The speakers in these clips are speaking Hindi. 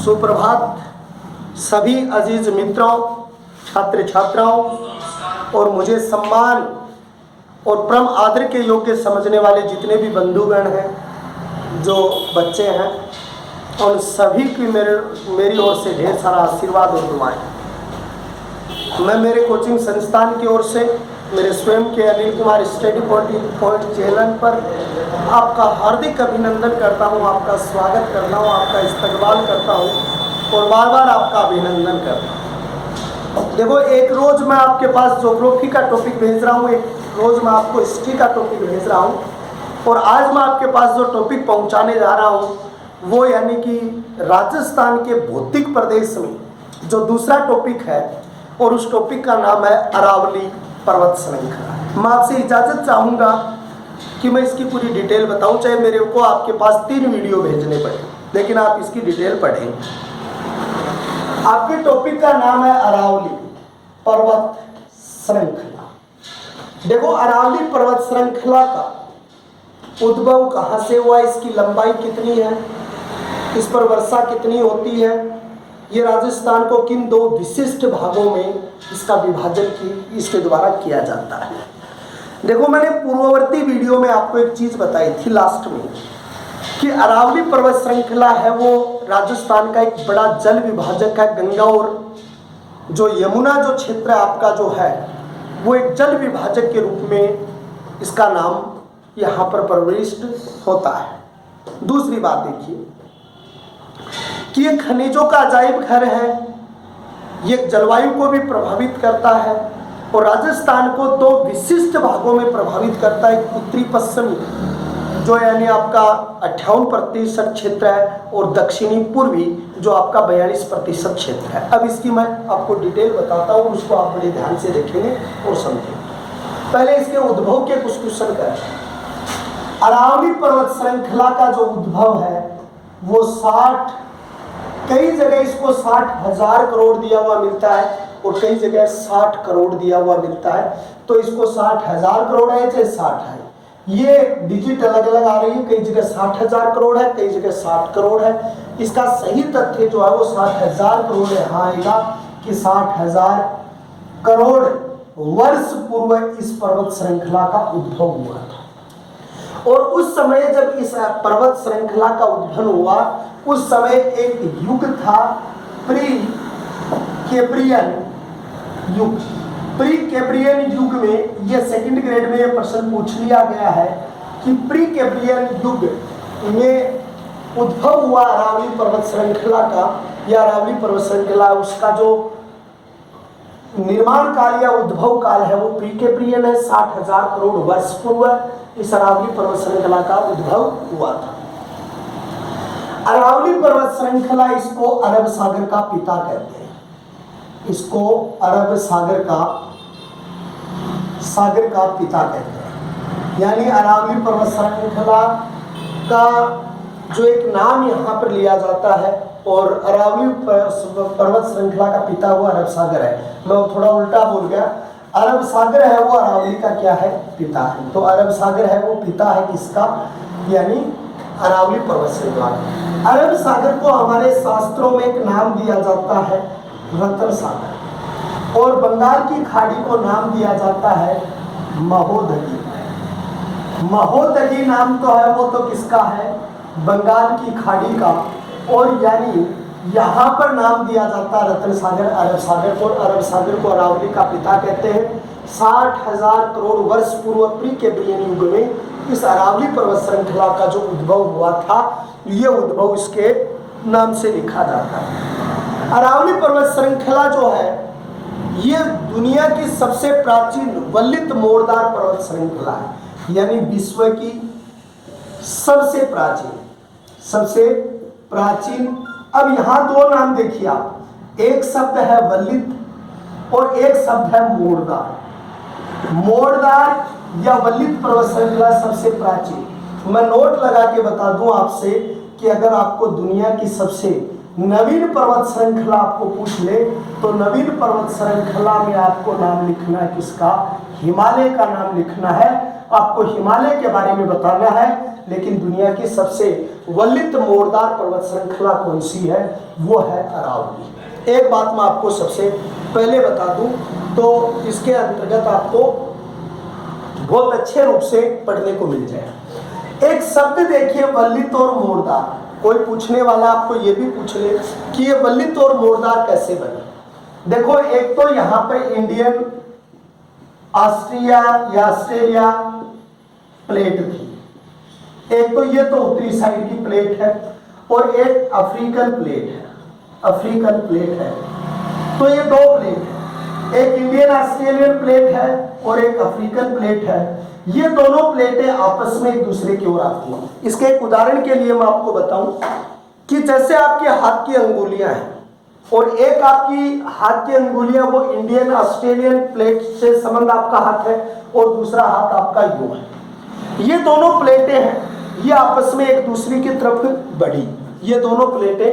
सुप्रभात सभी अजीज मित्रों, छात्र छात्राओं और मुझे सम्मान और परम आदर के योग्य समझने वाले जितने भी बंधुगण हैं, जो बच्चे हैं, उन सभी की मेरी ओर से ढेर सारा आशीर्वाद और दुआएं। मैं मेरे कोचिंग संस्थान की ओर से मेरे स्वयं के Anil Kumar study point channel पर आपका हार्दिक अभिनंदन करता हूं, आपका स्वागत करता हूं, आपका इस्तकबाल करता हूं और बार बार आपका अभिनंदन करता हूं। देखो, एक रोज़ मैं आपके पास ज्योग्राफी का टॉपिक भेज रहा हूं, एक रोज़ मैं आपको हिस्ट्री का टॉपिक भेज रहा हूं, और आज मैं आपके पास जो टॉपिक पहुंचाने जा रहा हूं वो यानी कि राजस्थान के भौतिक प्रदेश में जो दूसरा टॉपिक है, और उस टॉपिक का नाम है अरावली पर्वत श्रृंखला। मैं आपसे इजाज़त चाहूँगा कि मैं इसकी पूरी डिटेल बताऊं, चाहे मेरे को आपके पास 3 वीडियो भेजने पड़े, लेकिन आप इसकी डिटेल पढ़ें। आपके टॉपिक का नाम है अरावली पर्वत श्रृंखला। देखो, अरावली पर्वत श्रृंखला का उद्भव कहाँ से हुआ, इसकी लंबाई कितनी है, इस पर वर्षा कितनी होती है, ये राजस्थान को किन 2 विशिष्ट भागों में इसका विभाजन इसके द्वारा किया जाता है। देखो, मैंने पूर्ववर्ती वीडियो में आपको एक चीज़ बताई थी लास्ट में कि अरावली पर्वत श्रृंखला है वो राजस्थान का एक बड़ा जल विभाजक है। गंगा और जो यमुना जो क्षेत्र आपका जो है वो एक जल विभाजक के रूप में इसका नाम यहाँ पर प्रविष्ट होता है। दूसरी बात देखिए कि ये खनिजों का अजायब घर है, ये जलवायु को भी प्रभावित करता है और राजस्थान को 2 विशिष्ट भागों में प्रभावित करता है। एक उत्तरी पश्चिमी जो यानी आपका 58% क्षेत्र है, और दक्षिणी पूर्वी जो आपका 42% क्षेत्र है। अब इसकी मैं आपको डिटेल बताता हूँ, उसको आप बड़े ध्यान से देखेंगे और समझेंगे। पहले इसके उद्भव के कुछ क्वेश्चन करें। अरावली पर्वत श्रृंखला का जो उद्भव है वो कई जगह इसको 60,000 करोड़ दिया हुआ मिलता है और कई जगह 60 करोड़ दिया हुआ मिलता है। तो इसको 60,000 करोड़ है चाहे 60 है, ये डिजिट अलग अलग आ रही है। कई जगह 60,000 करोड़ है, कई जगह 60 करोड़ है। इसका सही तथ्य जो है वो 60,000 करोड़ यहाँ आएगा कि 60,000 करोड़ वर्ष पूर्व इस पर्वत श्रृंखला का उद्भव हुआ था। और उस समय जब इस पर्वत श्रृंखला का उद्भव हुआ, उस समय एक युग था प्री कैम्ब्रियन युग। प्री कैम्ब्रियन युग में ये सेकंड ग्रेड में ये प्रश्न पूछ लिया गया है कि प्री कैम्ब्रियन युग में उद्भव हुआ अरावली पर्वत श्रृंखला का, या अरावली पर्वत श्रृंखला उसका जो निर्माण काल या उद्भव काल है वो प्री कैम्ब्रियन है। 60,000 करोड़ वर्ष पूर्व इस अरावली पर्वत श्रृंखला का उद्भव हुआ था। अरावली पर्वत श्रृंखला, इसको अरब सागर का पिता कहते हैं, इसको अरब सागर का पिता कहते हैं। यानी अरावली पर्वत श्रृंखला का जो एक नाम यहाँ पर लिया जाता है, और अरावली पर्वत श्रृंखला का पिता वो अरब सागर है। मैं थोड़ा उल्टा बोल गया, अरब सागर है वो अरावली का क्या है, पिता है। तो अरब सागर है वो पिता है किसका, यानी अरावली पर्वत श्रृंखला। अरब सागर को हमारे शास्त्रों में एक नाम दिया जाता है रतन सागर, और बंगाल की खाड़ी को नाम दिया जाता है महोदगी। महोदगी नाम तो है वो तो किसका है, बंगाल की खाड़ी का, और यानी यहाँ पर नाम दिया जाता है रतन सागर अरब सागर को। अरब सागर को अरावली का पिता कहते हैं। 60,000 करोड़ वर्ष पूर्व प्री कैम्ब्रियन युग में इस अरावली पर्वत श्रृंखला का जो उद्भव हुआ था, ये उद्भव इसके नाम से लिखा जाता है। अरावली पर्वत श्रृंखला जो है ये दुनिया की सबसे प्राचीन वलित मोड़दार पर्वत श्रृंखला है, यानी विश्व की सबसे प्राचीन। अब यहाँ 2 नाम देखिए आप, एक शब्द है वलित और एक शब्द है मोड़दार। मोड़दार या वलित पर्वत श्रृंखला सबसे प्राचीन। मैं नोट लगा के बता दूं आपसे कि अगर आपको दुनिया की सबसे नवीन पर्वत श्रृंखला आपको पूछ ले तो नवीन पर्वत श्रृंखला में आपको नाम लिखना है किसका, हिमालय का नाम लिखना है। आपको हिमालय के बारे में बताना है, लेकिन दुनिया की सबसे वल्लित मोड़दार पर्वत श्रृंखला कौन सी है? वो है अरावली। एक बात मैं आपको सबसे पहले बता दूं तो इसके अंतर्गत आपको बहुत अच्छे रूप से पढ़ने को मिल जाए। एक शब्द देखिए, वल्लित और मोड़दार। कोई पूछने वाला आपको ये भी पूछ ले कि ये वल्लित और मोड़दार कैसे बने। देखो, एक तो यहाँ पे इंडियन ऑस्ट्रिया या ऑस्ट्रेलिया प्लेट थी, एक तो ये तो उत्तरी साइड की प्लेट है, और एक अफ्रीकन प्लेट है। अफ्रीकन प्लेट है, तो ये दो प्लेट है, एक इंडियन ऑस्ट्रेलियन प्लेट है और एक अफ्रीकन प्लेट है। ये दोनों प्लेटें आपस में एक दूसरे की ओर आती हैं। इसके एक उदाहरण के लिए मैं आपको बताऊं कि जैसे आपके हाथ की अंगुलियां हैं और एक आपकी हाथ की अंगुलियां वो इंडियन ऑस्ट्रेलियन प्लेट से संबंध आपका हाथ है और दूसरा हाथ आपका यूं है। ये दोनों प्लेटें हैं, ये आपस में एक दूसरे की तरफ बढ़ी। ये दोनों प्लेटें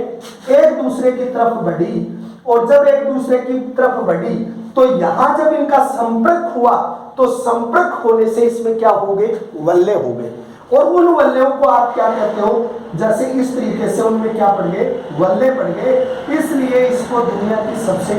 एक दूसरे की तरफ बढ़ी, और जब एक दूसरे की तरफ बढ़ी तो यहां जब इनका संपर्क हुआ तो संपर्क होने से इसमें क्या हो गए? वल्ले हो गए। और उन वल्लों को आप क्या कहते हो? जैसे इस तरीके से उनमें क्या पड़ गए? वल्ले पड़ गए। इसलिए इसको दुनिया की सबसे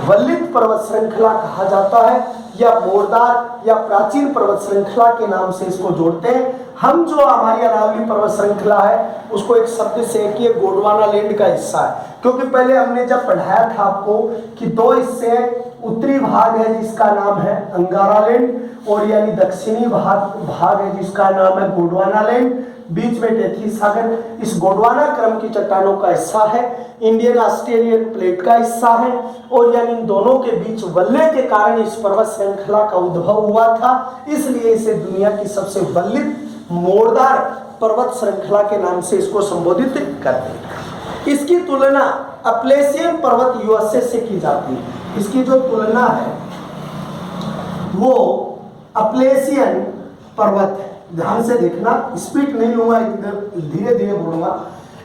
वल्लित पर्वत श्रृंखला कहा जाता है, या मोड़दार या प्राचीन पर्वत श्रृंखला के नाम से इसको जोड़ते हैं। हम जो हमारी अरावली पर्वत श्रृंखला है उसको एक शब्द से कि ये गोंडवाना लैंड का हिस्सा है, क्योंकि पहले हमने जब पढ़ाया था आपको कि दो हिस्से हैं। उत्तरी भाग है जिसका नाम है अंगारा लैंड, और यानी दक्षिणी भाग है जिसका नाम है गोंडवाना लैंड। बीच में टेथी सागर इस गोंडवाना क्रम की चट्टानों का हिस्सा है, इंडियन ऑस्ट्रेलियन प्लेट का हिस्सा है, और यानी इन दोनों के बीच वल्ले के कारण इस पर्वत श्रृंखला का उद्भव हुआ था। इसलिए इसे दुनिया की सबसे वल्लित मोड़दार पर्वत श्रृंखला के नाम से इसको संबोधित करते हैं। इसकी तुलना अपलेशियन पर्वत यूएसए से की जाती है। इसकी जो तुलना है वो अपलेशियन पर्वत है। ध्यान से देखना, स्पीड नहीं लूंगा, धीरे धीरे बोलूंगा।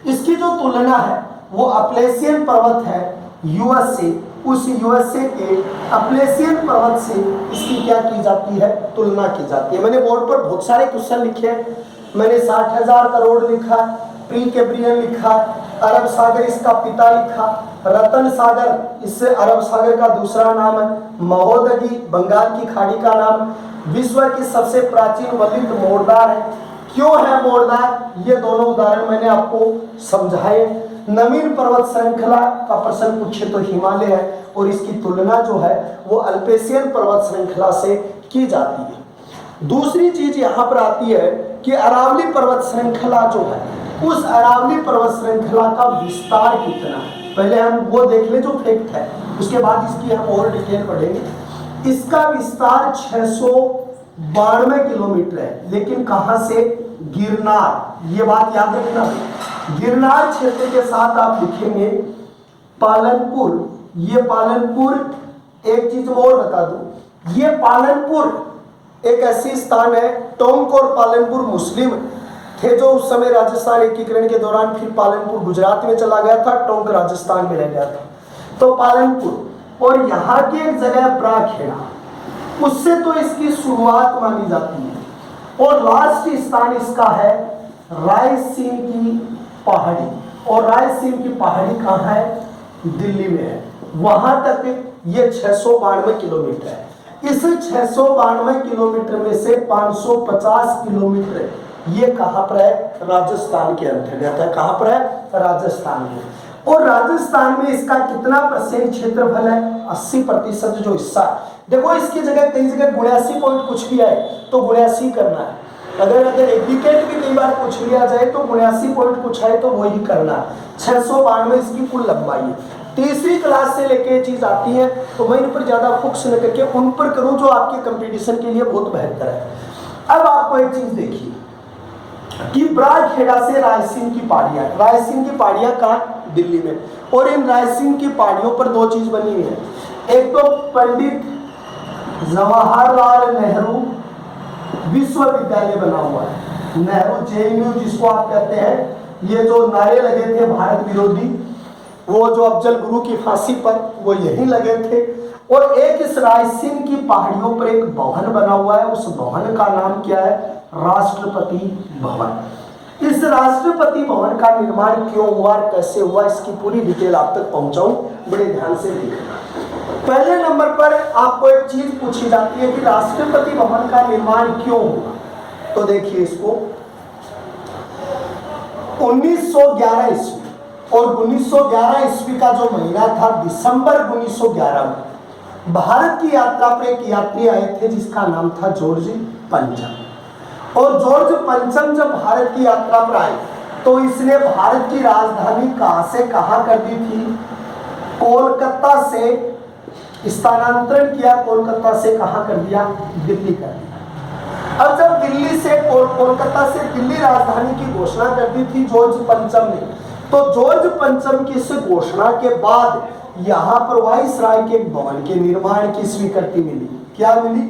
इसकी जो तुलना है वो अपलेशियन पर्वत है यूएसए, उस यूएसए के अपलेशियन पर्वत से इसकी क्या की जाती है? तुलना की जाती है। मैंने बोर्ड पर बहुत सारे क्वेश्चन लिखे हैं। मैंने 60,000 करोड़ लिखा, प्री कैम्ब्रियन लिखा, अरब सागर इसका पिता लिखा, रतन सागर इससे अरब सागर का दूसरा नाम है, महोदगी बंगाल की खाड़ी का नाम, विश्व की सबसे प्राचीन वल्लित मोड़दार है। क्यों है मोड़दार? ये दोनों उदाहरण मैंने आपको समझाए। नवीन पर्वत श्रृंखला का प्रश्न पूछे तो हिमालय है, और इसकी तुलना जो है वो अल्पेशियन पर्वत श्रृंखला से की जाती है। दूसरी चीज यहाँ पर आती है कि अरावली पर्वत श्रृंखला जो है, उस अरावली पर्वत श्रृंखला का विस्तार कितना है, पहले हम वो देख ले जो फैक्ट है, उसके बाद इसकी हम और डिटेल पढ़ेंगे। इसका विस्तार 692 किलोमीटर है, लेकिन कहां से? गिरनार। ये बात याद रखना, गिरनार क्षेत्र के साथ आप लिखेंगे पालनपुर। ये पालनपुर, एक चीज और बता दूं, ये पालनपुर एक ऐसी स्थान है, टोंक और पालनपुर मुस्लिम थे जो उस समय राजस्थान एकीकरण के दौरान, फिर पालनपुर गुजरात में चला गया था, टोंक राजस्थान में रह गया था, तो पालनपुर। और यहाँ की एक जगह है ब्राखेड़ा, उससे तो इसकी शुरुआत मानी जाती है। और लास्ट स्थान इसका है रायसीन की पहाड़ी, और रायसीन की पहाड़ी कहाँ है? दिल्ली में है। वहां तक ये 692 किलोमीटर है। इस 692 किलोमीटर में से 550 किलोमीटर ये कहाँ पर है? राजस्थान के अंतर्गत है। कहाँ पर है? राजस्थान में। और राजस्थान में इसका कितना % क्षेत्रफल है? 80% जो हिस्सा। देखो इसकी जगह कई जगह 82 पॉइंट कुछ भी आए तो 82 करना है। अगर एडिकेट भी कई बार पूछ लिया जाए तो 82 पॉइंट कुछ आए तो वही करना है। 692 इसकी कुल लंबाई है। तीसरी क्लास से लेके चीज आती है तो मैं इन पर ज्यादा फोकस न करके उन पर करूं जो आपके कंपटीशन के लिए बहुत बेहतर है। अब आपको एक चीज देखिए कि ब्राखेड़ा से रायसीन की पहाड़ियां, रायसीन की पहाड़ियां कहाँ? दिल्ली में। और इन रायसीन की पहाड़ियों पर दो चीज बनी हुई है। एक तो पंडित जवाहरलाल नेहरू विश्वविद्यालय बना हुआ है, नेहरू जेएनयू जिसको आप कहते हैं। ये जो नारे लगे थे भारत विरोधी, वो जो अफजल गुरु की फांसी पर, वो यहीं लगे थे। और एक इस रायसीन की पहाड़ियों पर एक भवन बना हुआ है, उस भवन का नाम क्या है? राष्ट्रपति भवन। इस राष्ट्रपति भवन का निर्माण क्यों हुआ और कैसे हुआ, इसकी पूरी डिटेल आप तक पहुंचाऊं, बड़े ध्यान से देखना। पहले नंबर पर आपको एक चीज पूछी जाती है कि राष्ट्रपति भवन का निर्माण क्यों हुआ। तो देखिए इसको, 1911 ईस्वी, और 1911 ईस्वी का जो महीना था दिसंबर 1911 में भारत की यात्रा पर एक यात्री आए थे जिसका नाम था जॉर्ज पंचम। और जॉर्ज पंचम जब भारत की यात्रा पर आए तो इसने भारत की राजधानी कहां से कहां कर दी थी, कोलकाता से स्थानांतरण किया, कोलकाता से कहां कर दिया, दिल्ली कर दिया। अब जब दिल्ली से कोलकाता से दिल्ली राजधानी की घोषणा कर दी थी जॉर्ज पंचम ने, तो जॉर्ज पंचम की इस घोषणा के बाद यहां पर वाइसराय के भवन के निर्माण की स्वीकृति मिली। क्या मिली,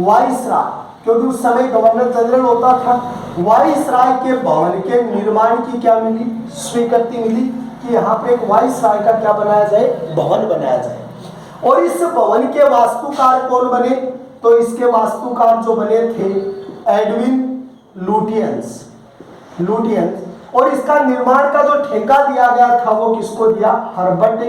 वाइसराय, क्योंकि उस समय गवर्नर जनरल होता था। वाइसराय के भवन के निर्माण की क्या मिली, स्वीकृति मिली कि यहाँ पे एक वाइसराय का क्या बनाया जाए, भवन बनाया जाए। और इस भवन के वास्तुकार कौन बने, तो इसके वास्तुकार जो बने थे एडविन लुटियंस। और इसका निर्माण का जो ठेका दिया गया था वो किसको दिया, हर्बर्ट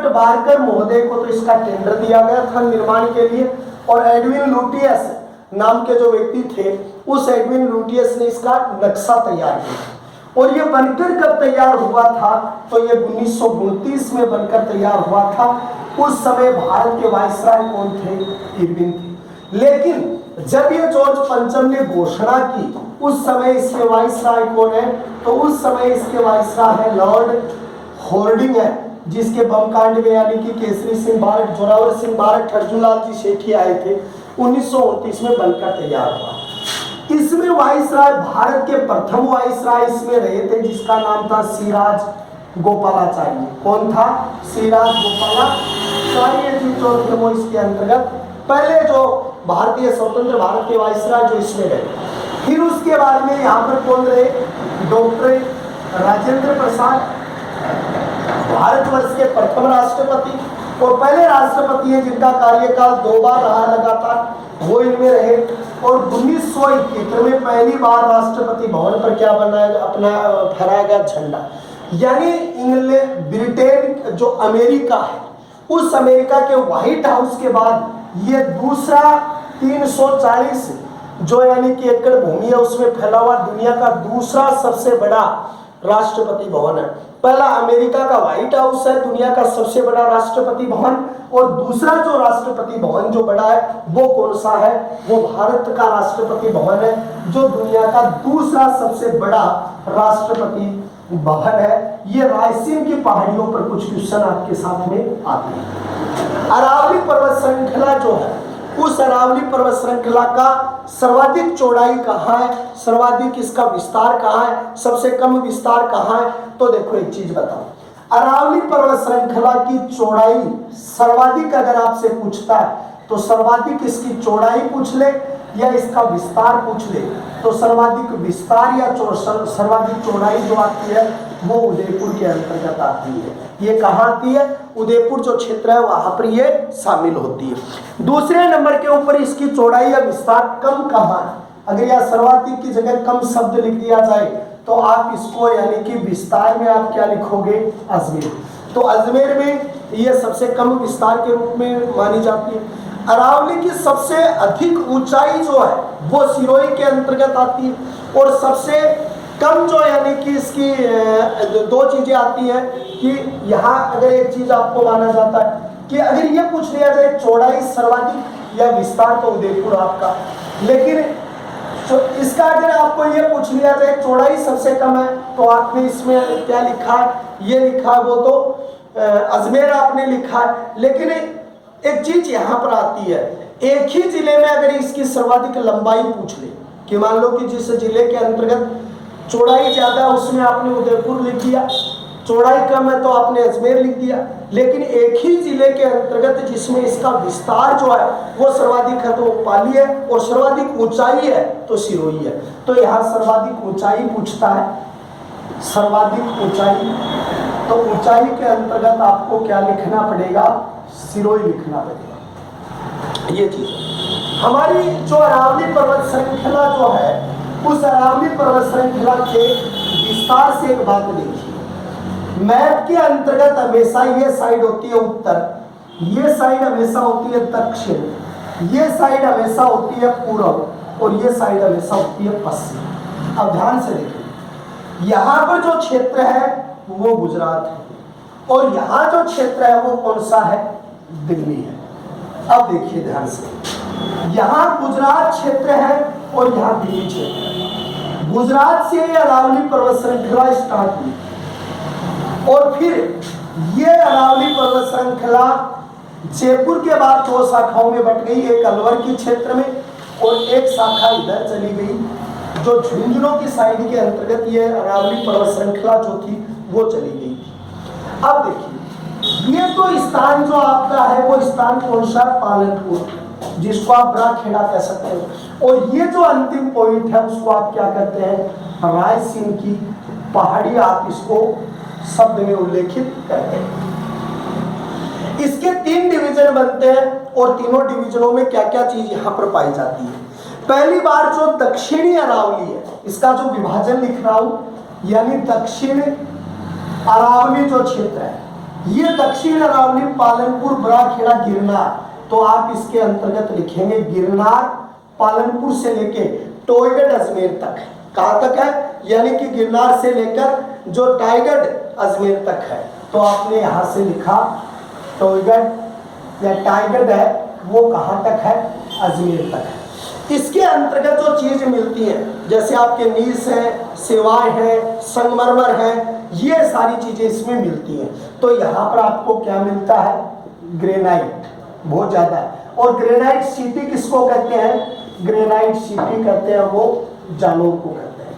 बारकर महोदय को तो इसका टेंडर दिया गया था निर्माण के लिए। और एडविन लुटियस नाम के जो व्यक्ति थे, उस एडविन लुटियस ने इसका नक्शा तैयार किया। और ये बनकर कब तैयार हुआ था, तो ये 1929 में बनकर तैयार हुआ था। उस समय भारत के वाइसराय कौन थे, इरविन थे। लेकिन जब ये जॉर्ज पंचम ने घोषणा की, उस समय इसके वाइसराय कौन है, तो उस समय इसके वाइसराय है लॉर्ड होर्डिंग है, जिसके बमकांड में यानी कि केसरी सिंह बारट, जोरावर सिंह बारट, अर्जुनलाल जी सेठी आए थे, 1929 में बनकर तैयार हुआ। इसमें वाइसराय, भारत के प्रथम वाइसराय इसमें रहे थे जिसका नाम था सिराज गोपालाचार्य। कौन था, सिराज गोपालाचार्य जी जो थे वो इसके अंतर्गत पहले जो भारतीय स्वतंत्र भारत के वाइसराय जो इसमें रहे। फिर उसके बाद में यहाँ पर कौन रहे, डॉक्टर राजेंद्र प्रसाद, भारतवर्ष के प्रथम राष्ट्रपति और पहले राष्ट्रपति हैं जिनका कार्यकाल 2 बार रहा लगातार, वो इनमें रहे। और 1971 में पहली बार राष्ट्रपति भवन पर क्या बनाया, अपना फहराया गया झंडा। यानी इंग्लैंड, ब्रिटेन जो अमेरिका है, उस अमेरिका के व्हाइट हाउस के बाद ये दूसरा 340 जो यानी कि एकड़ भूमि है उसमें फैला हुआ दुनिया का दूसरा सबसे बड़ा राष्ट्रपति भवन है। पहला अमेरिका का व्हाइट हाउस है, दुनिया का सबसे बड़ा राष्ट्रपति भवन, और दूसरा जो राष्ट्रपति भवन जो बड़ा है वो कौन सा है, वो भारत का राष्ट्रपति भवन है जो दुनिया का दूसरा सबसे बड़ा राष्ट्रपति भवन है। ये रायसीन की पहाड़ियों पर कुछ क्वेश्चन आपके साथ में आते हैं। अरावली पर्वत श्रृंखला जो है, उस अरावली पर्वत श्रृंखला का सर्वाधिक चौड़ाई कहाँ है, सर्वाधिक इसका विस्तार कहाँ है, सबसे कम विस्तार कहाँ है। तो देखो एक चीज बताओ, अरावली पर्वत श्रृंखला की चौड़ाई सर्वाधिक अगर आपसे पूछता है तो सर्वाधिक इसकी चौड़ाई पूछ ले या इसका विस्तार पूछ ले, तो सर्वाधिक विस्तार या सर्वाधिक चौड़ाई जो आती है वो उदयपुर के अंतर्गत आती है। ये कहाँ आती है, उदयपुर जो क्षेत्र है वहां पर ये शामिल होती है। दूसरे नंबर के ऊपर इसकी चौड़ाई या विस्तार कम कहाँ है, अगर यह सर्वाधिक की जगह कम शब्द लिख दिया जाए तो आप इसको यानी कि विस्तार में आप क्या लिखोगे, अजमेर। तो अजमेर में यह सबसे कम विस्तार के रूप में मानी जाती है। अरावली की सबसे अधिक ऊंचाई जो है वो सिरोही के अंतर्गत आती है। और सबसे कम जो यानी कि इसकी दो चीजें आती हैं कि यहाँ अगर एक चीज आपको माना जाता है कि अगर ये पूछ लिया जाए चौड़ाई सर्वाधिक या विस्तार तो उदयपुर आपका, लेकिन तो इसका अगर आपको ये पूछ लिया जाए चौड़ाई सबसे कम है तो आपने इसमें क्या लिखा है, ये लिखा है वो तो अजमेर आपने लिखा है। लेकिन एक चीज यहाँ पर आती है, एक ही जिले में अगर इसकी सर्वाधिक लंबाई पूछ ले कि मान लो कि जिस जिले के अंतर्गत चौड़ाई ज्यादा उसमें आपने उदयपुर लिख दिया, चौड़ाई कम है तो आपने अजमेर लिख दिया। लेकिन एक ही जिले के अंतर्गत जिसमें इसका विस्तार जो है वो सर्वाधिक है तो पाली है, और सर्वाधिक ऊंचाई है तो सिरोही है। तो यहाँ सर्वाधिक ऊंचाई पूछता है, सर्वाधिक ऊंचाई, तो ऊंचाई के अंतर्गत आपको क्या लिखना पड़ेगा, सिरोही लिखना पड़ेगा। ये चीज हमारी जो अरावली पर्वत श्रृंखला जो है उस अरावली पर्वत श्रृंखला के विस्तार से एक बात देखिए, मैप के अंतर्गत हमेशा ये साइड होती है उत्तर, ये साइड हमेशा होती है दक्षिण, ये साइड हमेशा होती है पूर्व और ये साइड हमेशा होती है पश्चिम। अब ध्यान से देखिए, यहाँ पर जो क्षेत्र है वो गुजरात है और यहाँ जो क्षेत्र है वो कौन सा है, दिल्ली है। अब देखिए ध्यान से, यहाँ गुजरात क्षेत्र है और यहाँ दिल्ली क्षेत्र है। गुजरात से ये अरावली पर्वत श्रृंखला स्टार्ट हुई और फिर ये अरावली पर्वत श्रृंखला जयपुर के बाद दो शाखाओं में बट गई, एक अलवर के क्षेत्र में और एक शाखा इधर चली गई जो झुंझुनू की साइड के अंतर्गत ये अरावली पर्वत श्रृंखला जो थी वो चली गई थी। अब देखिए, ये तो स्थान जो आपका है वो स्थान कौन सा, पालनपुर, जिसको आप बड़ा-खेड़ा कह सकते हो, और ये जो अंतिम पॉइंट है उसको आप क्या कहते हैं, रायसीन की पहाड़ी, आप इसको शब्द में उल्लेखित करते हैं। इसके 3 डिवीजन बनते हैं और तीनों डिवीजनों में क्या क्या चीज यहाँ पर पाई जाती है। पहली बार जो दक्षिणी अरावली है, इसका जो विभाजन लिख रहा हूं, यानी दक्षिण अरावली जो क्षेत्र है, ये दक्षिण अरावली पालनपुर, बड़ा-खेड़ा, गिरनार, तो आप इसके अंतर्गत लिखेंगे गिरनार पालनपुर से लेके टोयगढ़ अजमेर तक। कहाँ तक है, यानी कि गिरनार से लेकर जो टाइगढ़ अजमेर तक है, तो आपने यहाँ से लिखा टोयगढ़ या टाइगढ़ है वो कहाँ तक है, अजमेर तक है। इसके अंतर्गत जो चीज मिलती है, जैसे आपके नीस है, सेवाएं हैं, संगमरमर है, ये सारी चीजें इसमें मिलती हैं। तो यहाँ पर आपको क्या मिलता है, ग्रेनाइट बहुत ज्यादा है। और ग्रेनाइट सिटी किसको कहते हैं, ग्रेनाइट सिटी कहते हैं वो जालौर को कहते हैं,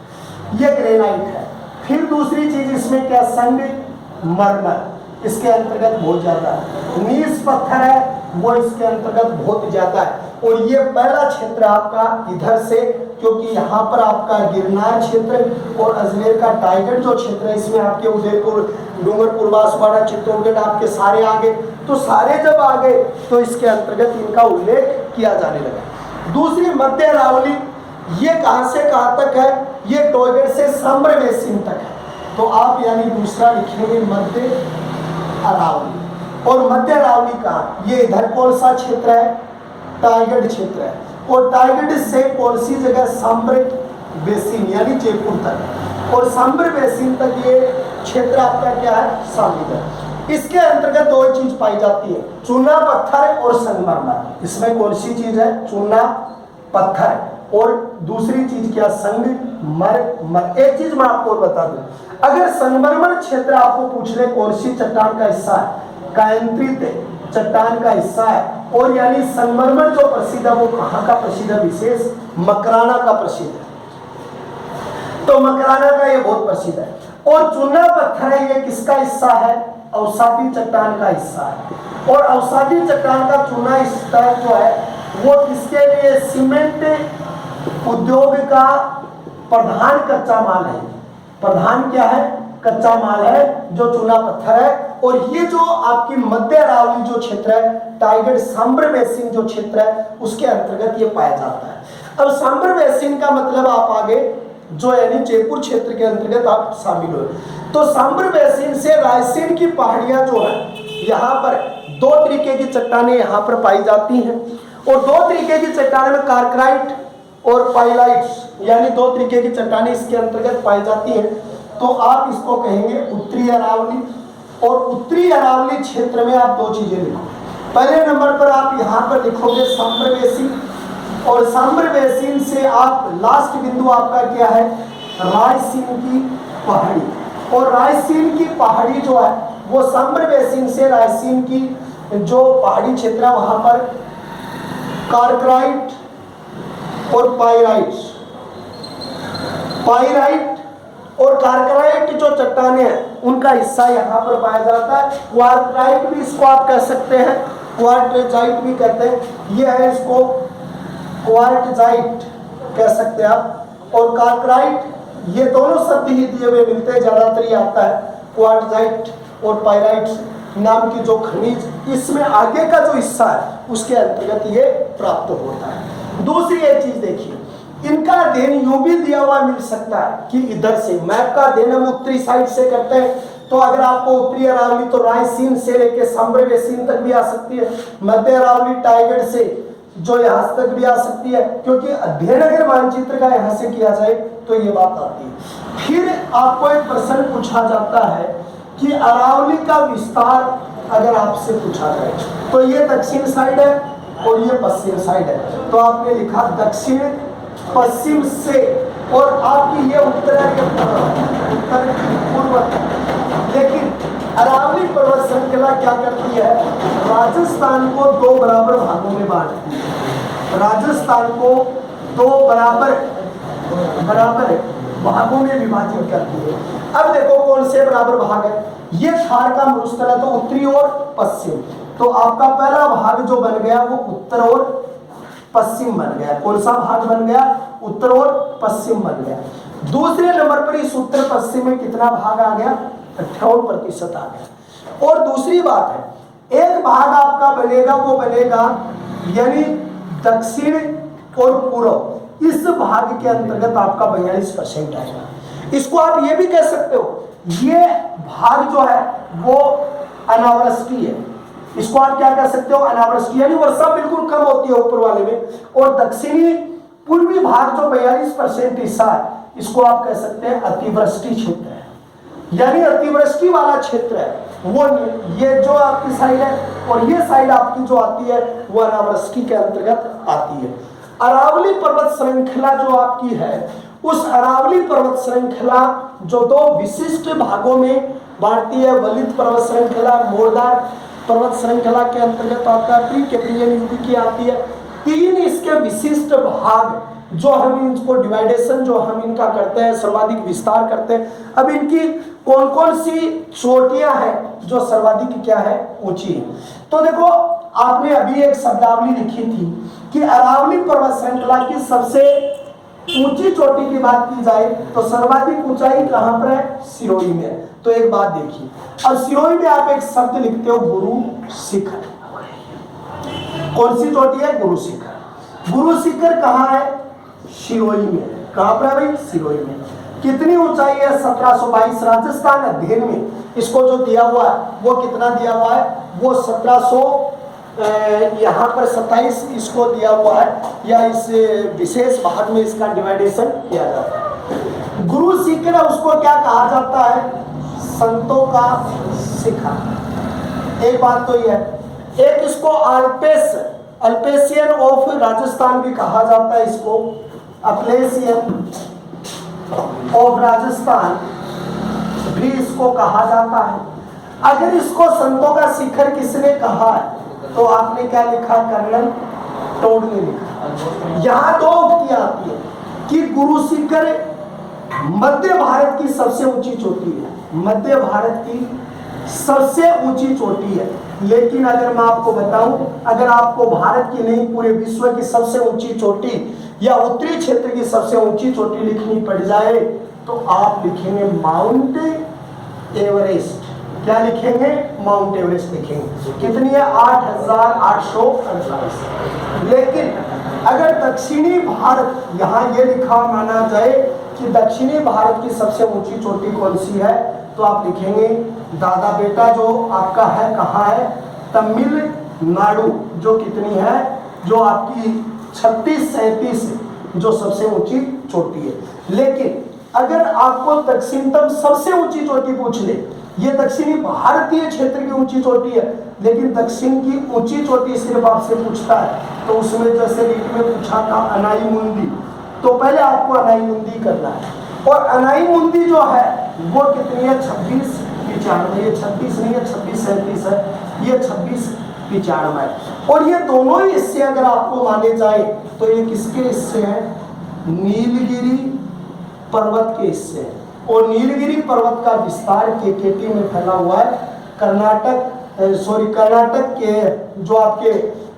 ये ग्रेनाइट है। फिर दूसरी चीज इसमें क्या, संगमरमर, इसके अंतर्गत बहुत ज्यादा है। नीस पत्थर है वो इसके अंतर्गत बहुत ज्यादा है। और ये पहला क्षेत्र आपका इधर से, क्योंकि यहाँ पर आपका गिरनार क्षेत्र और अजमेर का टाइगढ़ जो क्षेत्र है, इसमें आपके उदयपुर, डूंगरपुर, बांसवाड़ा, चित्तौड़गढ़ आपके सारे आ गए। तो सारे जब आ गए तो इसके अंतर्गत इनका उल्लेख किया जाने लगा। दूसरी मध्य अरावली, ये कहाँ से कहाँ तक है, ये टोयगढ़ से सांभर बेसिन तक है। तो आप यानी दूसरा लिखेंगे मध्य अरावली। और मध्य अरावली का ये इधर कौन सा क्षेत्र है, टाइगढ़ क्षेत्र है। और टाइगढ़ से कौन सी जगह, सांभर बेसिन यानी जयपुर तक, और सांभर बेसिन तक ये क्षेत्र आपका क्या है, शामिल। इसके अंतर्गत दो चीज पाई जाती है, चूना पत्थर और संगमरमर। इसमें कौन सी चीज है, चूना पत्थर, और दूसरी चीज क्या, संगमरमर। एक चीज मैं आपको बता दूं, अगर संगमरमर क्षेत्र आपको पूछ ले कौन सी चट्टान का हिस्सा है, कायंत्रित चट्टान का हिस्सा है, और यानी संगमरमर जो प्रसिद्ध है वो कहाँ का प्रसिद्ध है, विशेष मकराना का प्रसिद्ध है। तो मकराना का ये बहुत प्रसिद्ध है। और चूना पत्थर है, ये किसका हिस्सा है, अवसादी चट्टान का हिस्सा है। और अवसादी चट्टान का चूना स्तर जो है वो किसके लिए, सीमेंट उद्योग का प्रधान कच्चा माल है। प्रधान क्या है, कच्चा माल है जो चूना पत्थर है। और ये जो आपकी मध्य अरावली जो क्षेत्र है, टाइगढ़ सांभर बेसिन जो क्षेत्र है, उसके अंतर्गत ये पाया जाता है। अब सांभर बेसिन का मतलब आप आगे जो यानी जयपुर क्षेत्र के अंतर्गत आप शामिल हो। तो सांभर बेसिन से रायसेन की पहाड़ियां जो है, यहाँ पर दो तरीके की चट्टानें यहाँ पर पाई जाती हैं। और दो तरीके की चट्टानें में कार्कराइट और पाइलाइट्स, यानी दो तरीके की चट्टानें इसके अंतर्गत पाई जाती हैं। तो आप इसको कहेंगे उत्तरी अरावली। और उत्तरी अरावली क्षेत्र में आप दो चीजें लिखो। पहले नंबर पर आप यहाँ पर लिखोगे सांभर बेसिन, और सांभर बेसिन से आप लास्ट बिंदु आपका क्या है, रायसीन की पहाड़ी। और रायसीन की पहाड़ी जो है वो सांभर बेसिन से रायसीन की जो पहाड़ी क्षेत्र है वहां पर कार्कराइट और पाइराइट और कार्कराइट जो चट्टानें हैं उनका हिस्सा यहाँ पर पाया जाता है। क्वार्टराइट भी इसको आप कह सकते हैं, क्वार्टजाइट भी कहते हैं, ये है इसको क्वार्टजाइट कह सकते हैं आप। और कार्कराइट, ये दोनों शब्द ही दिए हुए मिलते हैं, ज्यादातर ये आता है क्वार्टजाइट और पाइराइट नाम की जो खनिज, इसमें आगे का जो हिस्सा है उसके अंतर्गत ये प्राप्त होता है। दूसरी एक चीज देखिए, इनका अध्ययन यूं भी दिया हुआ मिल सकता है कि इधर से मैप का अध्ययन हम उत्तरी साइड से करते हैं, तो अगर आपको उत्तरी अरावली तो रायसीन से लेके सांबरवेसीन तक भी आ सकती है, मध्य अरावली टाइगर से जो यहाँ तक भी आ सकती है, क्योंकि अध्ययन अगर मानचित्र का यहाँ से किया जाए तो ये बात आती है। फिर आपको एक प्रश्न पूछा जाता है कि अरावली का विस्तार अगर आपसे पूछा जाए तो ये दक्षिण साइड है और ये पश्चिम साइड है, तो आपने लिखा दक्षिण पश्चिम से, और आपकी ये उत्तर है, उत्तर पूर्व। लेकिन अरावली पर्वत श्रृंखला क्या करती है, राजस्थान को दो बराबर भागों में बांटती है, राजस्थान को दो बराबर भागों में विभाजित करती है। अब देखो कौन से बराबर भाग है, ये थार का मरुस्थल है तो उत्तरी और पश्चिम, तो आपका पहला भाग जो बन गया वो उत्तर और पश्चिम बन गया। कौन सा भाग बन गया, उत्तर और पश्चिम बन गया। दूसरे नंबर पर इस उत्तर पश्चिम में कितना भाग आ गया, 58% आ गया। और दूसरी बात है, एक भाग आपका बनेगा वो बनेगा यानी दक्षिण और पूर्व, इस भाग के अंतर्गत आपका 42% आएगा। इसको आप ये भी कह सकते हो, ये भाग जो है वो अनावृष्टि है, इसको आप क्या कह सकते हो, अनावृष्टि, यानी वर्षा बिल्कुल कम होती है ऊपर वाले में। और दक्षिणी पूर्वी भाग जो 42% हिस्सा है, इसको आप कह सकते हैं अतिवृष्टि क्षेत्र है, यानी अतिवृष्टि वाला क्षेत्र है वो, ये जो आपकी साइड है और ये साइड आपकी जो आती है वो अनावृष्टि के अंतर्गत आती है। अरावली पर्वत श्रृंखला जो आपकी है, उस अरावली पर्वत श्रृंखला जो दो विशिष्ट भागों में बांटती है, वलित पर्वत श्रृंखला, मोरदार पर्वत श्रृंखला के अंतर्गत आता है, प्री कैम्ब्रियन युग की आती है। तीन इसके विशिष्ट भाग जो हम इनको डिवाइडेशन जो हम इनका करते हैं, सर्वाधिक विस्तार करते हैं। अब इनकी कौन कौन सी चोटियां हैं जो सर्वाधिक क्या है, ऊंची है। तो देखो आपने अभी एक शब्दावली लिखी थी कि अरावली पर्वत श्रृंखला की सबसे ऊंची चोटी की बात की जाए तो सर्वाधिक ऊंचाई कहां पर है, सिरोही में। तो एक बात देखिए, अब सिरोही में आप एक शब्द लिखते हो गुरु शिखर, कौन सी चोटी है, गुरु शिखर। गुरु शिखर कहां है, सिरोही में। कहां पर है भाई, सिरोही में। कितनी ऊंचाई है, 1722। राजस्थान अध्ययन में इसको जो दिया हुआ है वो कितना दिया हुआ है, वो 1700 यहाँ पर 27 इसको दिया हुआ है, या इस विशेष भाग में इसका डिवाइडेशन किया जाता है। गुरु शिखर उसको क्या कहा जाता है, संतों का शिखर। एक बात तो यह है। एक इसको अल्पेशियन ऑफ राजस्थान भी कहा जाता है, इसको अप्लेशियन ऑफ राजस्थान भी इसको कहा जाता है। अगर इसको संतों का शिखर किसने कहा है तो आपने क्या लिखा, कर्नल टोड ने लिखा। यहां दो उक्तियां आती है कि गुरु शिखर मध्य भारत की सबसे ऊंची चोटी है, मध्य भारत की सबसे ऊंची चोटी है। लेकिन अगर मैं आपको बताऊं, अगर आपको भारत की नहीं पूरे विश्व की सबसे ऊंची चोटी या उत्तरी क्षेत्र की सबसे ऊंची चोटी लिखनी पड़ जाए तो आप लिखेंगे माउंट एवरेस्ट। क्या लिखेंगे, माउंट एवरेस्ट लिखेंगे। कितनी है, 8848। लेकिन अगर दक्षिणी भारत, यहाँ ये लिखा माना जाए कि दक्षिणी भारत की सबसे ऊंची चोटी कौन सी है, तो आप लिखेंगे दादा बेटा जो आपका है, कहाँ है, तमिलनाडु, जो कितनी है, जो आपकी 3637 जो सबसे ऊंची चोटी है। लेकिन अगर आपको दक्षिणतम सबसे ऊंची चोटी पूछ ले, ये दक्षिणी भारतीय क्षेत्र की ऊंची चोटी है, लेकिन दक्षिण की ऊंची चोटी सिर्फ आपसे पूछता है, तो उसमें जैसे रीट में पूछा था अनाई मुंदी, तो पहले आपको अनाई मुंदी करना है। और अनाई मुंदी जो है वो कितनी है, 2695। ये 26 नहीं है, 2637 है, ये 2695 है। और ये दोनों ही हिस्से अगर आपको माने जाए तो ये किसके हिस्से हैं, नीलगिरी पर्वत के हिस्से हैं। और नीलगिरी पर्वत का विस्तार केकेटी में फैला हुआ है, कर्नाटक के जो आपके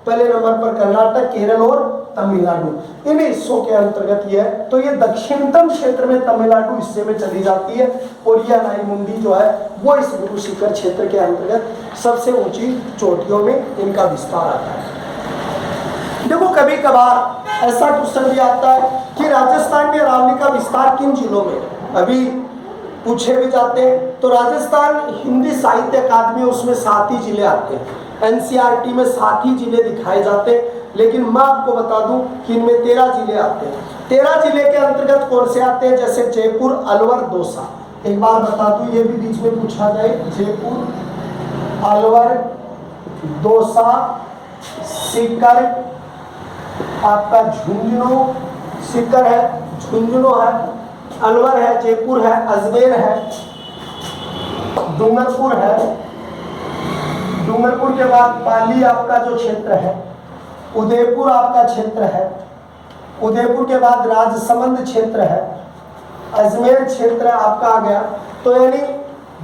पहले नंबर पर कर्नाटक, केरल और तमिलनाडु, इन हिस्सों के अंतर्गत ये है। तो ये दक्षिणतम क्षेत्र में तमिलनाडु हिस्से में चली जाती है, और ये अनाई मुंदी जो है वो इस गुरु शिखर क्षेत्र के अंतर्गत सबसे ऊंची चोटियों में इनका विस्तार आता है। देखो कभी कभार ऐसा क्वेश्चन भी आता है कि राजस्थान में अरावली का विस्तार किन जिलों में, अभी पूछे भी जाते हैं। तो राजस्थान हिंदी साहित्य अकादमी उसमें 7 ही जिले आते हैं, एनसीईआरटी में 7 ही जिले दिखाए जाते हैं, लेकिन मैं आपको बता दूं कि इनमें 13 जिले आते हैं। 13 जिले के अंतर्गत कौन से आते हैं, जैसे जयपुर, अलवर, दौसा। एक बार बता दूं, ये भी बीच में पूछा जाए, जयपुर, अलवर, दौसा, सीकर, आपका झुंझुनू, सीकर है, झुंझुनू है, अलवर है, जयपुर है, अजमेर है, डूंगरपुर है, डूंगरपुर के बाद पाली आपका जो क्षेत्र है, उदयपुर आपका क्षेत्र है, उदयपुर के बाद राजसमंद क्षेत्र है, अजमेर क्षेत्र आपका आ गया। तो यानी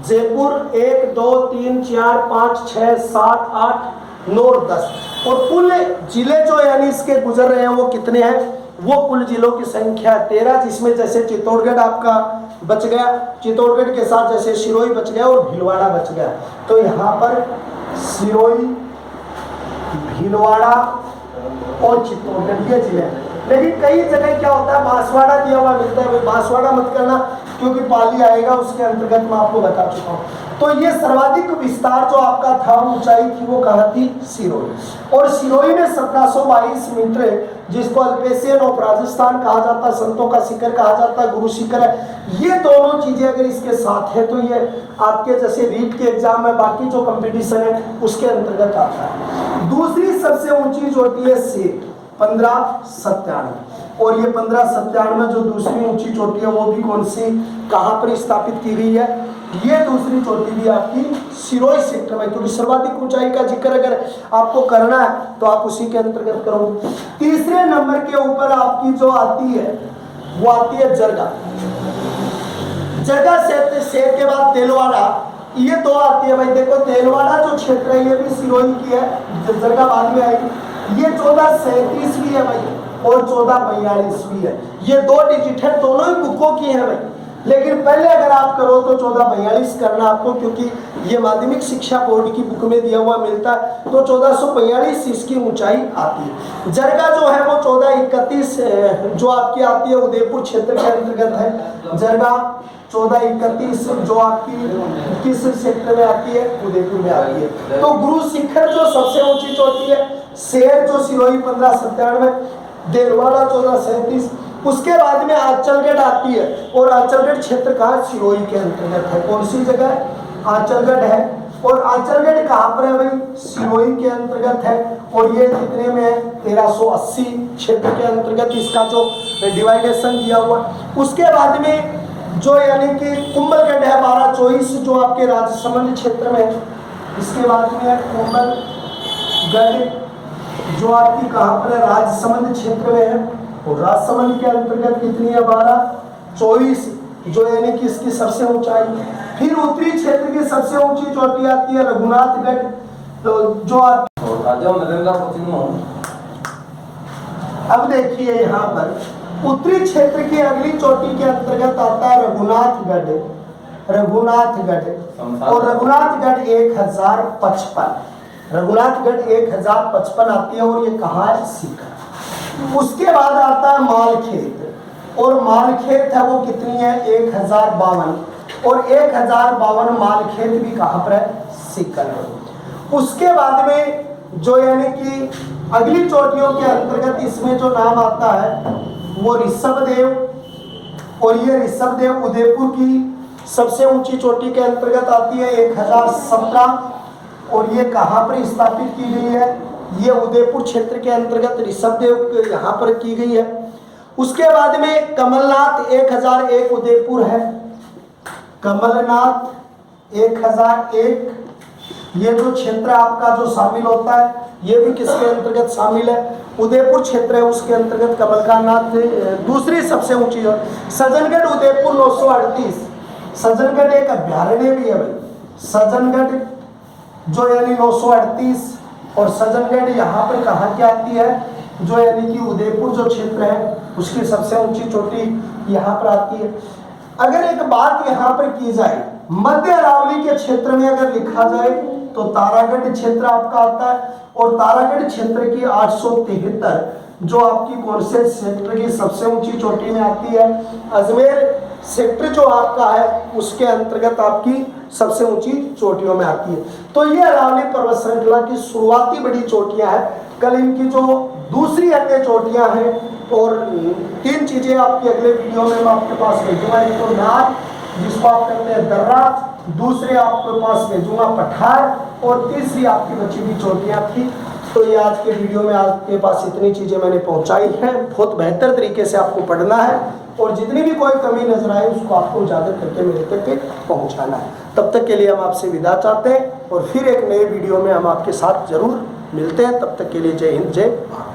जयपुर 1 2 3 4 5 6 7 8 9 और 10, और कुल जिले जो यानी इसके गुजर रहे हैं वो कितने हैं, वो कुल जिलों की संख्या 13, जिसमें जैसे चित्तौड़गढ़ आपका बच गया, चित्तौड़गढ़ के साथ जैसे सिरोही बच गया और भीलवाड़ा बच गया। तो यहाँ पर सिरोही, भीलवाड़ा और चित्तौड़गढ़ ये जिले हैं। लेकिन कई जगह क्या होता है, बांसवाड़ा दिया हुआ मिलता है, भाई बांसवाड़ा मत करना क्योंकि पाली आएगा उसके अंतर्गत मैं आपको बता चुका हूँ। तो ये सर्वाधिक विस्तार जो आपका था ऊंचाई की वो कहाँ थी, सिरोही। और सिरोही में 1722 मीटर, जिसको अल्पेशियन ऑफ राजस्थान कहा जाता है, संतों का शिखर कहा जाता है, गुरु शिखर है। ये दोनों चीजें अगर इसके साथ है तो ये आपके जैसे रीट के एग्जाम में बाकी जो कंपटीशन है उसके अंतर्गत आता है। दूसरी सबसे ऊंची चोटी है सेठ, 1597, और ये 1597 जो दूसरी ऊंची चोटी है वो भी कौन सी, कहाँ पर स्थापित की गई है, ये दूसरी चोटी भी आपकी सिरोही सेक्टर में, क्योंकि सर्वाधिक ऊंचाई का जिक्र अगर आपको करना है तो आप उसी के अंतर्गत करोगे। तीसरे नंबर के ऊपर आपकी जो आती है वो आती है जरगा। जरगा शहर के बाद तेलवाड़ा, ये दो आती है। भाई देखो तेलवाड़ा जो क्षेत्र है ये भी सिरोही की है, जरगा बाद में आएगी। ये 1437 है भाई और 1442 है, ये 2 डिजिट है, दोनों ही बुकों की है भाई। लेकिन पहले अगर आप करो तो 1442 करना आपको, क्योंकि ये माध्यमिक शिक्षा बोर्ड की बुक में दिया हुआ मिलता है। तो 1442 इसकी ऊंचाई आती है। जरगा जो है वो 1431 जो आपकी आती है उदयपुर क्षेत्र के अंतर्गत है। जरगा 1431 जो आपकी किस क्षेत्र में आती है, उदयपुर में आती है। तो गुरु शिखर जो सबसे ऊंची चोटी है, शेर जो सिरोही 1597, देलवाड़ा 1437, उसके बाद में आंचलगढ़ आती है। और आंचलगढ़ क्षेत्र का सिरोही के अंतर्गत है। कौन सी जगह है, आंचलगढ़ है। और आंचलगढ़ कहाँ पर है भाई, सिरोही के अंतर्गत है। और ये कितने में है, 1380 क्षेत्र के अंतर्गत इसका जो डिवाइडेशन दिया हुआ। उसके बाद में जो यानी कि कुंभलगढ़ है 1224 जो आपके राजसमंद क्षेत्र में है। इसके बाद में है कुंभलगढ़ जो आपकी कहाँ पर है, राजसमंद क्षेत्र में है। और राजसमंद के अंतर्गत कितनी है, 1224 जो यानी कि इसकी सबसे ऊंचाई। फिर उत्तरी क्षेत्र की सबसे ऊंची चोटी आती है रघुनाथगढ़, तो जो अब देखिए यहाँ पर उत्तरी क्षेत्र की अगली चोटी के अंतर्गत आता है रघुनाथगढ़। रघुनाथगढ़ और रघुनाथगढ़ 1055, रघुनाथगढ़ 1055 आती है। और ये कहाँ है, सीकर। उसके बाद आता है मालखेत, और मालखेत है वो कितनी है, 1052, और 1052 मालखेत भी कहाँ पर है, सीकर है। उसके बाद में जो यानी कि अगली चोटियों के अंतर्गत इसमें जो नाम आता है वो ऋषभदेव, और ये ऋषभदेव उदयपुर की सबसे ऊंची चोटी के अंतर्गत आती है 1017, और ये कहाँ पर स्थापित की गई है, ये उदयपुर क्षेत्र के अंतर्गत ऋषभदेव यहाँ पर की गई है। उसके बाद में कमलनाथ 1001 उदयपुर है। कमलनाथ 1001 ये जो क्षेत्र आपका जो शामिल होता है ये भी किसके अंतर्गत शामिल है, उदयपुर क्षेत्र है उसके अंतर्गत कमलनाथ। दूसरी सबसे ऊंची जो सज्जनगढ़ उदयपुर 938, सज्जनगढ़ एक अभ्यारण्य भी है भाई। सज्जनगढ़ जो यानी 938, और सज्जनगढ़ यहाँ पर कहाँ की आती है, जो यानी कि उदयपुर जो क्षेत्र है उसकी सबसे ऊंची चोटी यहाँ पर आती है। अगर एक बात यहाँ पर की जाए, मध्य अरावली के क्षेत्र में अगर लिखा जाए तो तारागढ़ क्षेत्र आपका आता है, और तारागढ़ क्षेत्र की 873 जो आपकी कौन से सेक्टर की सबसे ऊंची चोटी में आती है? अजमेर सेक्टर जो आपका है उसके अंतर्गत आपकी सबसे ऊंची चोटियों में आती है। तो ये अरावली पर्वत श्रृंखला की शुरुआती बड़ी चोटियां हैं। कल इनकी जो दूसरी अन्य चोटियां हैं और 3 चीजें आपकी अगले वीडियो में मैं आपके पास भेजूंगा। एक तो नाग जिसको आप कहते हैं दर्रा, दूसरे आपके पास भेजूंगा पठार और तीसरी आपकी बची हुई चोटियां थी। तो ये आज के वीडियो में आपके पास इतनी चीज़ें मैंने पहुंचाई हैं। बहुत बेहतर तरीके से आपको पढ़ना है और जितनी भी कोई कमी नजर आए उसको आपको उजागर करके मेरे तक पहुंचाना है। तब तक के लिए हम आपसे विदा चाहते हैं और फिर एक नए वीडियो में हम आपके साथ जरूर मिलते हैं। तब तक के लिए जय हिंद, जय भारत।